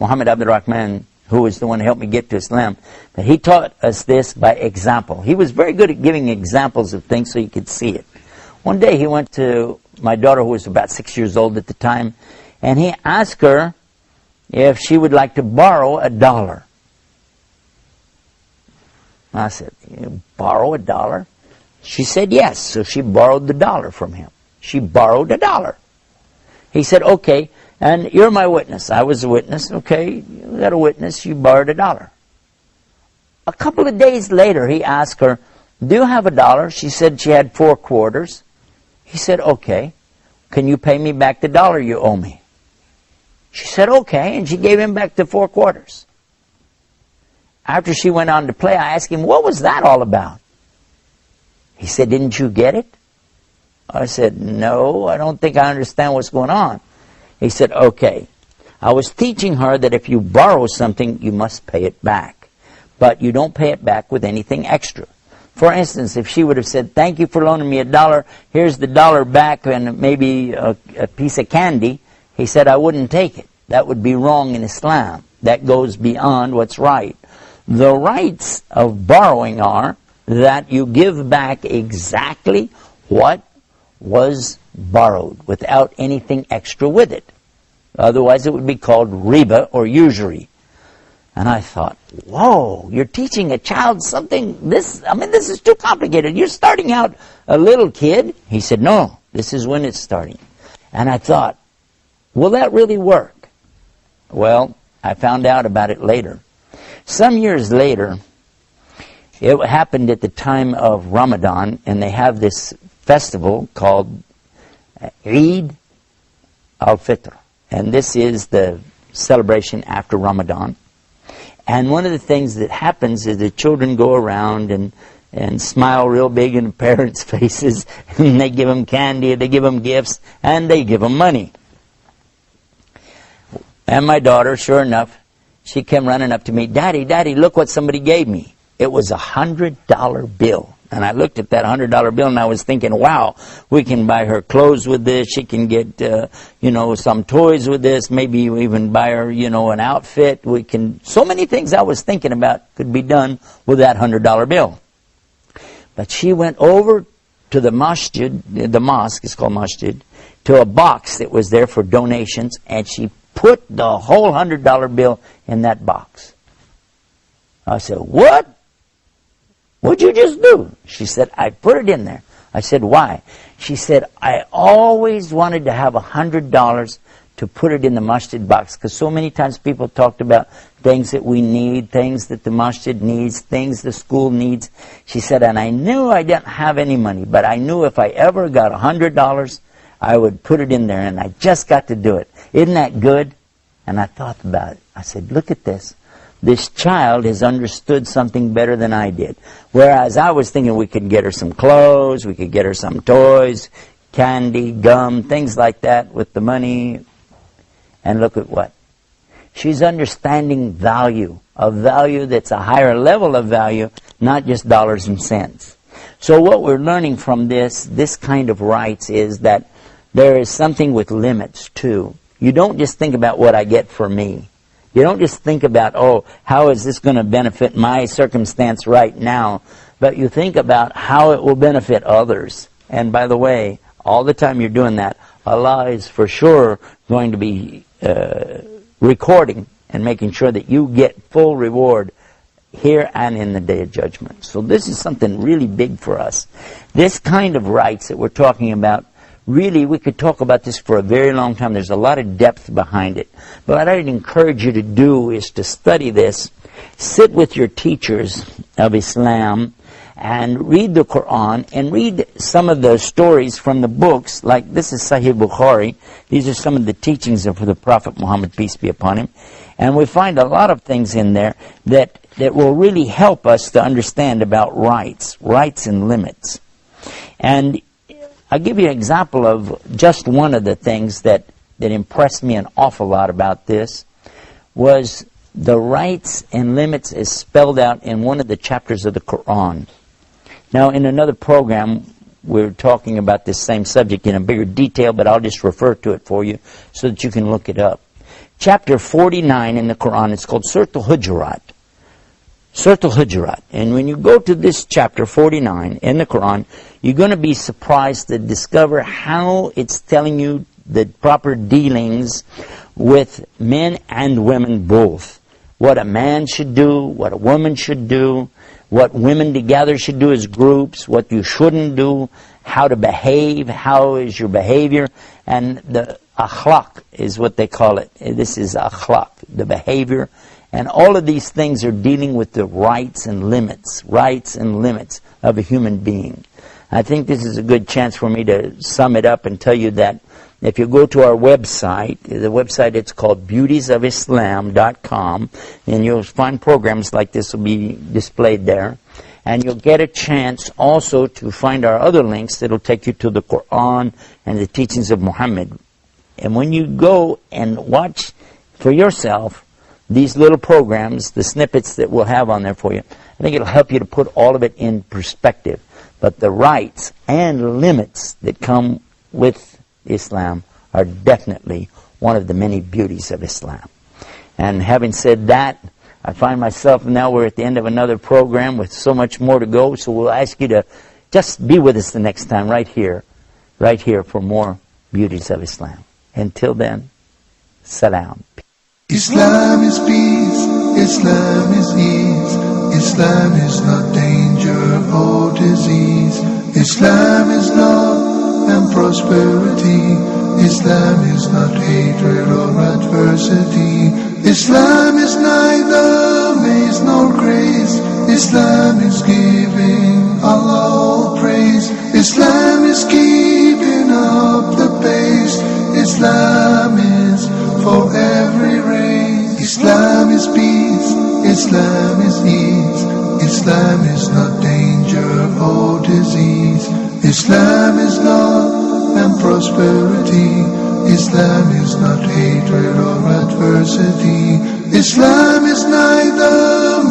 Muhammad Abdul Rahman, who was the one who helped me get to Islam, but he taught us this by example. He was very good at giving examples of things so you could see it. One day he went to my daughter, who was about 6 years old at the time, and he asked her if she would like to borrow $1. I said, "You borrow $1?" She said yes, so she borrowed the $1 from him. She borrowed $1. He said, "Okay, and you're my witness." I was a witness. "Okay, you got a witness, you borrowed $1. A couple of days later, he asked her, "Do you have $1? She said she had 4 quarters. He said, "Okay, can you pay me back the $1 you owe me?" She said, "Okay," and she gave him back the 4 quarters. After she went on to play, I asked him, "What was that all about?" He said, "Didn't you get it?" I said, "No, I don't think I understand what's going on." He said, "Okay, I was teaching her that if you borrow something, you must pay it back. But you don't pay it back with anything extra. For instance, if she would have said, 'Thank you for loaning me $1, here's the $1 back and maybe a piece of candy,' he said, I wouldn't take it. That would be wrong in Islam. That goes beyond what's right. The rights of borrowing are that you give back exactly what was borrowed without anything extra with it. Otherwise it would be called riba or usury." And I thought, whoa, you're teaching a child something, this is too complicated. You're starting out a little kid. He said, "No, this is when it's starting." And I thought, will that really work? Well, I found out about it later. Some years later, it happened at the time of Ramadan, and they have this festival called Eid al-Fitr. And this is the celebration after Ramadan. And one of the things that happens is the children go around and smile real big in the parents' faces, and they give them candy, they give them gifts, and they give them money. And my daughter, sure enough, she came running up to me, "Daddy, Daddy, look what somebody gave me." It was a $100 bill. And I looked at that $100 bill and I was thinking, wow, we can buy her clothes with this. She can get, some toys with this. Maybe we even buy her, an outfit. We can, so many things I was thinking about could be done with that $100 bill. But she went over to the masjid, the mosque, it's called masjid, to a box that was there for donations, and she put the whole $100 bill in that box. I said, "What? What'd you just do?" She said, "I put it in there." I said, "Why?" She said, "I always wanted to have $100 to put it in the masjid box, because so many times people talked about things that we need, things that the masjid needs, things the school needs." She said, "And I knew I didn't have any money, but I knew if I ever got $100, I would put it in there, and I just got to do it. Isn't that good?" And I thought about it. I said, look at this. This child has understood something better than I did. Whereas I was thinking we could get her some clothes, we could get her some toys, candy, gum, things like that with the money. And look at what? She's understanding value, a value that's a higher level of value, not just dollars and cents. So what we're learning from this kind of rights, is that there is something with limits too. You don't just think about what I get for me. You don't just think about, oh, how is this going to benefit my circumstance right now? But you think about how it will benefit others. And by the way, all the time you're doing that, Allah is for sure going to be recording and making sure that you get full reward here and in the Day of Judgment. So this is something really big for us. This kind of rights that we're talking about, really, we could talk about this for a very long time. There's a lot of depth behind it. But what I'd encourage you to do is to study this. Sit with your teachers of Islam and read the Quran and read some of the stories from the books. Like this is Sahih Bukhari. These are some of the teachings of the Prophet Muhammad, peace be upon him. And we find a lot of things in there that will really help us to understand about rights and limits. And I'll give you an example of just one of the things that impressed me an awful lot about this, was the rights and limits is spelled out in one of the chapters of the Quran. Now, in another program, we're talking about this same subject in a bigger detail, but I'll just refer to it for you so that you can look it up. chapter 49 in the Quran. It's called Surah Al-Hujurat. Surah Al-Hujurat. And when you go to this chapter 49 in the Quran, you're going to be surprised to discover how it's telling you the proper dealings with men and women both. What a man should do, what a woman should do, what women together should do as groups, what you shouldn't do, how to behave, how is your behavior, and the akhlaq is what they call it. This is akhlaq, the behavior. And all of these things are dealing with the rights and limits of a human being. I think this is a good chance for me to sum it up and tell you that if you go to our website, the website it's called beautiesofislam.com, and you'll find programs like this will be displayed there. And you'll get a chance also to find our other links that will take you to the Quran and the teachings of Muhammad. And when you go and watch for yourself these little programs, the snippets that we'll have on there for you, I think it'll help you to put all of it in perspective. But the rights and limits that come with Islam are definitely one of the many beauties of Islam. And having said that, I find myself, now we're at the end of another program with so much more to go, so we'll ask you to just be with us the next time right here for more Beauties of Islam. Until then, salam. Islam is peace, Islam is ease, Islam is not danger or disease, Islam is love and prosperity, Islam is not hatred or adversity, Islam is neither maze nor grace, Islam is giving Allah all praise, Islam is keeping up the pace, Islam is for every race. Islam is peace, Islam is ease, Islam is not danger or disease, Islam is love and prosperity, Islam is not hatred or adversity, Islam is neither